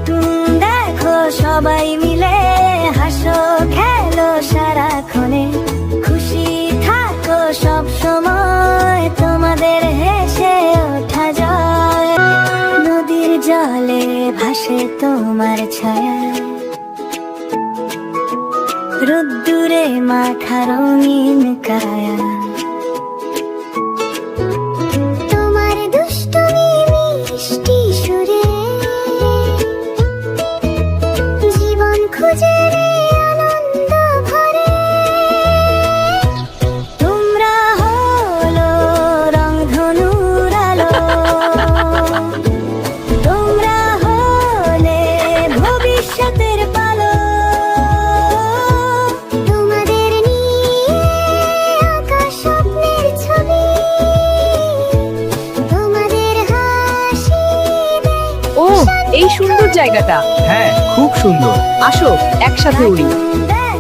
Cartoon দেখো সবাই মিলে, হাসো খেলো সারাক্ষণে, খুশি থাকো সব সময়, তোমাদের হেসে ওঠা যায়। নদীর জলে ভাসে তোমার ছায়া, রোদ্দুরে মাখা রঙিন কায়া। তোমার দুষ্টুমি মিষ্টি সুরে জীবন খুঁজে রে আনন্দ ভরে। তোমরা হলো রংধনুর আলো, তোমরা হলে ভবিষ্যতের পালো। তোমাদের নিয়ে আঁকা স্বপ্নের ছবি, তোমাদের হাসি ও, এই সুন্দর জায়গাটা। হ্যাঁ, খুব সুন্দর। আসো একসাথে উড়ি। দেয়